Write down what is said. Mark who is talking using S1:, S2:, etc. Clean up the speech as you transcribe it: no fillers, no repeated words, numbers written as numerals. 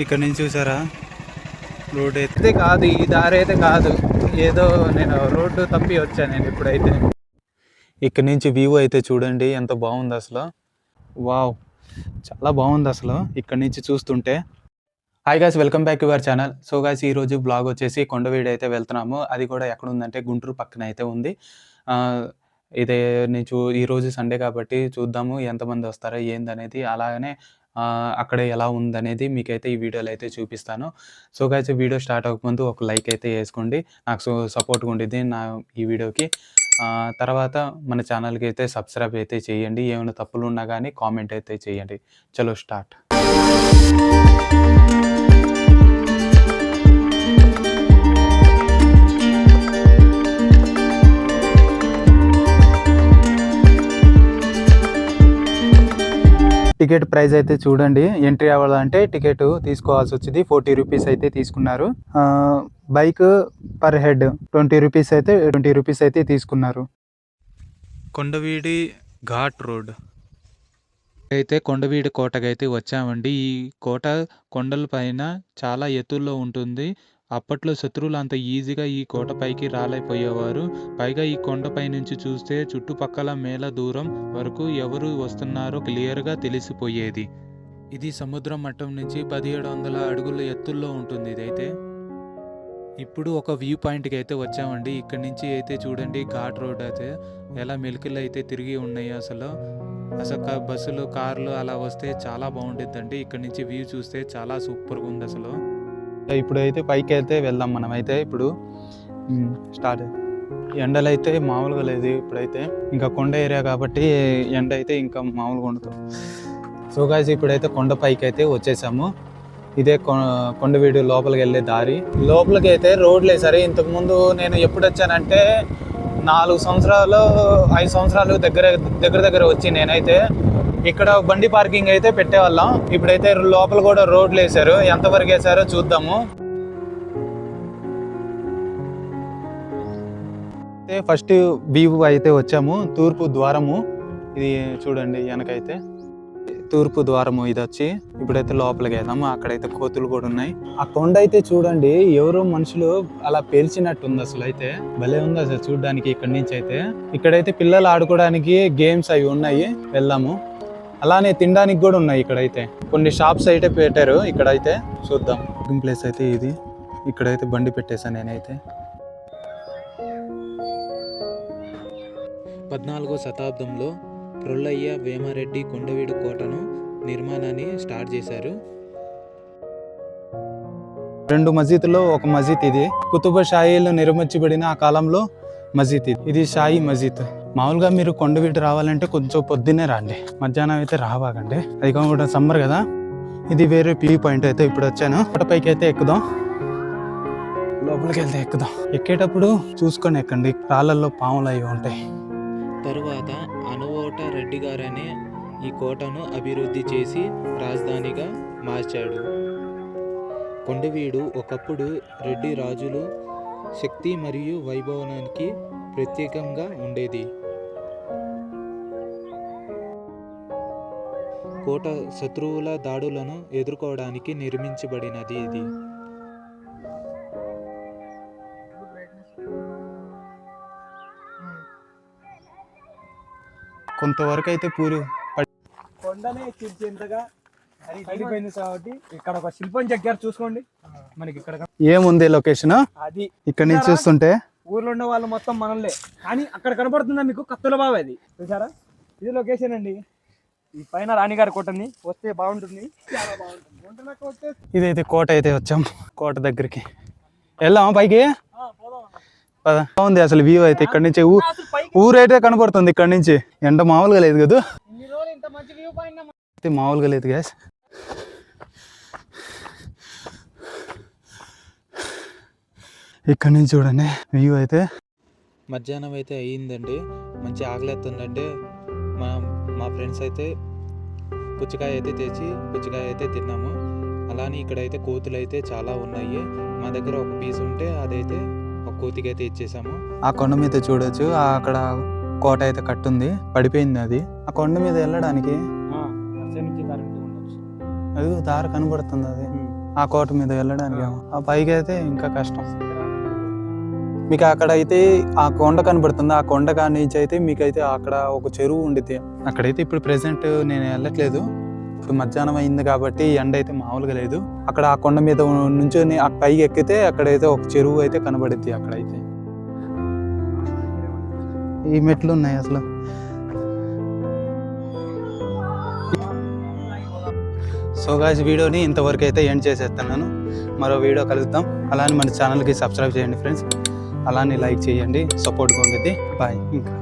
S1: ఇక్కడ నుంచి చూసారా, రోడ్ అయితే కాదు, ఈ దారి అయితే కాదు, ఏదో నేను రోడ్డు తప్పి వచ్చాను నేను ఇప్పుడైతే. ఇక్కడ నుంచి వ్యూ అయితే చూడండి ఎంత బాగుంది అసలు. వావ్, చాలా బాగుంది అసలు ఇక్కడ నుంచి చూస్తుంటే. Hi guys, welcome back to our channel. So guys, ఈరోజు బ్లాగ్ వచ్చేసి కొండవీడు అయితే వెళ్తున్నాము. అది కూడా ఎక్కడ ఉందంటే గుంటూరు పక్కన అయితే ఉంది. ఇదే ఈరోజు సండే కాబట్టి చూద్దాము ఎంతమంది వస్తారో ఏందనేది. అలాగనే అక్కడ ఎలా ఉందనేది మీకైతే ఈ వీడియోలో అయితే చూపిస్తాను. సో గాయ్స్, వీడియో స్టార్ట్ అవ్వకముందు ఒక లైక్ అయితే వేసుకోండి, నాకు సపోర్ట్గా ఉండిద్ది నా ఈ వీడియోకి. తర్వాత మన ఛానల్కి అయితే సబ్స్క్రైబ్ అయితే చేయండి. ఏమైనా తప్పులు ఉన్నా కానీ కామెంట్ అయితే చేయండి. చలో స్టార్ట్. టికెట్ ప్రైస్ అయితే చూడండి. ఎంట్రీ అవ్వాలంటే టికెట్ తీసుకోవాల్సి వచ్చింది. 40 రూపీస్ అయితే తీసుకున్నారు. బైక్ పర్ హెడ్ 20 రూపీస్ అయితే తీసుకున్నారు. కొండవీడి ఘాట్ రోడ్ అయితే కొండవీడి కోటకైతే వచ్చామండి. ఈ కోట కొండల పైన చాలా ఎత్తుల్లో ఉంటుంది. అప్పట్లో శత్రువులు అంత ఈజీగా ఈ కోటపైకి రాలేకపోయేవారు. పైగా ఈ కొండపై నుంచి చూస్తే చుట్టుపక్కల మేల దూరం వరకు ఎవరు వస్తున్నారో క్లియర్గా తెలిసిపోయేది. ఇది సముద్రం మట్టం నుంచి 1700 అడుగుల ఎత్తుల్లో ఉంటుంది. ఇదైతే ఇప్పుడు ఒక వ్యూ పాయింట్కి అయితే వచ్చామండి. ఇక్కడ నుంచి అయితే చూడండి ఘాట్ రోడ్ అయితే ఎలా మెలికలు అయితే తిరిగి ఉన్నాయి. అసలు బస్సులు, కార్లు అలా వస్తే చాలా బాగుంటుందండి. ఇక్కడ నుంచి వ్యూ చూస్తే చాలా సూపర్గా ఉంది అసలు. ఇప్పుడైతే పైకి అయితే వెళ్దాం మనమైతే. ఇప్పుడు స్టార్ట్. ఎండలు అయితే మామూలుగా లేదు ఇప్పుడైతే, ఇంకా కొండ ఏరియా కాబట్టి ఎండ అయితే ఇంకా మామూలుగా ఉండదు. సో గాయ్స్, ఇప్పుడైతే కొండ పైకి అయితే వచ్చేసాము. ఇదే కొండవీడు లోపలికి వెళ్ళే దారి. లోపలికి అయితే రోడ్లు వేసారు. ఇంతకుముందు నేను ఎప్పుడు వచ్చానంటే 4 సంవత్సరాలు 5 సంవత్సరాలు దగ్గర వచ్చి నేనైతే ఇక్కడ బండి పార్కింగ్ అయితే పెట్టేవాళ్ళం. ఇప్పుడైతే లోపల కూడా రోడ్లు వేసారు. ఎంతవరకు వేసారో చూద్దాము. ఫస్ట్ వ్యూ అయితే వచ్చాము. తూర్పు ద్వారము ఇది చూడండి, వెనకైతే తూర్పు ద్వారము ఇది వచ్చి. ఇప్పుడైతే లోపలికి వెళ్దాము. అక్కడైతే కోతులు కూడా ఉన్నాయి. ఆ కొండ అయితే చూడండి, ఎవరో మనుషులు అలా పేల్చినట్టుంది. అసలు అయితే భలే ఉంది అసలు చూడడానికి. ఇక్కడి నుంచి అయితే ఇక్కడైతే పిల్లలు ఆడుకోవడానికి గేమ్స్ అవి ఉన్నాయి, వెళ్దాము. అలానే తినడానికి కూడా ఉన్నాయి. ఇక్కడైతే కొన్ని షాప్స్ అయితే పెట్టారు. ఇక్కడైతే చూద్దాం. ప్లేస్ అయితే ఇది. ఇక్కడైతే బండి పెట్టేశాను నేనైతే. 14వ శతాబ్దంలో ప్రొల్లయ్య వేమారెడ్డి కొండవీడు కోటను నిర్మాణాన్ని స్టార్ట్ చేశారు. 2 మసీదులో ఒక మసీద్ ఇది. కుతుబ్ షాహీలు నిర్మించబడిన ఆ కాలంలో మసీద్ ఇది షాహీ మసీద్. మామూలుగా మీరు కొండవీడు రావాలంటే కొంచెం పొద్దున్నే రండి, మధ్యాహ్నం అయితే రావాకండి. అది కూడా సమ్మర్ కదా. ఇది వేరే వ్యూ పాయింట్ అయితే ఇప్పుడు వచ్చాను. పైకి అయితే ఎక్కుదాం. లోపలికి వెళ్తే ఎక్కుదాం. ఎక్కేటప్పుడు చూసుకొని ఎక్కండి, రాళ్ళల్లో పాములు అవి ఉంటాయి. తరువాత అనువోట రెడ్డి గారనే ఈ కోటను అభివృద్ధి చేసి రాజధానిగా మార్చాడు. కొండవీడు ఒకప్పుడు రెడ్డి రాజులు శక్తి మరియు వైభవానికి ప్రత్యేకంగా ఉండేది. కోట శత్రువుల దాడులను ఎదుర్కోవడానికి నిర్మించబడినది. ఇది కొంతవరకు అయితే కొండనే ఎక్కించేంతగా పడిపోయింది కాబట్టి ఇక్కడ ఒక శిల్పం చెక్కారు. చూసుకోండి, మనకి ఇక్కడ ఏముంది లొకేషన్. అది ఇక్కడ నుంచి చూస్తుంటే ఊర్లో ఉన్న వాళ్ళు మొత్తం మనలే, కానీ అక్కడ కనపడుతుందా మీకు కత్తుల బావి, అది చూసారా? ఇది లొకేషన్ అండి. ఈ పైన రాణిగారి కోటని వస్తే బాగుంటుంది, చాలా బాగుంటుంది. ఇదైతే కోట అయితే వచ్చాం. కోట దగ్గరికి వెళ్దామా పైకి? బాగుంది అసలు వ్యూ అయితే. ఇక్కడ నుంచి ఊరైతే కనపడుతుంది. ఇక్కడ నుంచి ఎండ మామూలుగా లేదు కదా, మామూలుగా లేదు గ్యాస్. ఇక్కడ నుంచి చూడండి వ్యూ అయితే. మధ్యాహ్నం అయితే అయ్యిందండి, మంచి ఆకలిస్తుందంటే మా ఫ్రెండ్స్ అయితే పుచ్చకాయ అయితే తెచ్చి పుచ్చకాయ అయితే తిన్నాము. అలానే ఇక్కడైతే కోతులు అయితే చాలా ఉన్నాయి. మా దగ్గర ఒక పీస్ ఉంటే అదైతే ఒక కోతికైతే ఇచ్చేసాము. ఆ కొండ మీద చూడొచ్చు, అక్కడ కోట అయితే కట్టుంది, పడిపోయింది అది. ఆ కొండ మీద వెళ్ళడానికి అది దారి కనబడుతుంది. అది ఆ కోట మీద వెళ్ళడానికి ఆ పైకి అయితే ఇంకా కష్టం. మీకు అక్కడ అయితే ఆ కొండ కనబడుతుంది, ఆ కొండ కాడి నుంచి అయితే మీకైతే అక్కడ ఒక చెరువు ఉండిద్ది. అక్కడైతే ఇప్పుడు ప్రెసెంట్ నేను వెళ్ళట్లేదు, ఇప్పుడు మధ్యాహ్నం అయింది కాబట్టి ఎండ అయితే మామూలుగా లేదు. అక్కడ ఆ కొండ మీద నుంచొని ఆ పైకి ఎక్కితే అక్కడైతే ఒక చెరువు అయితే కనబడిద్ది. అక్కడైతే ఈ మెట్లు ఉన్నాయి అసలు. సో గాయ్స్, వీడియోని ఇంతవరకు అయితే ఎండ్ చేసేస్తున్నాను. మరో వీడియో కలుద్దాం. అలానే మన ఛానల్కి సబ్స్క్రైబ్ చేయండి ఫ్రెండ్స్, అలానే లైక్ చేయండి, సపోర్ట్గా ఉండేది. బాయ్. ఇంకా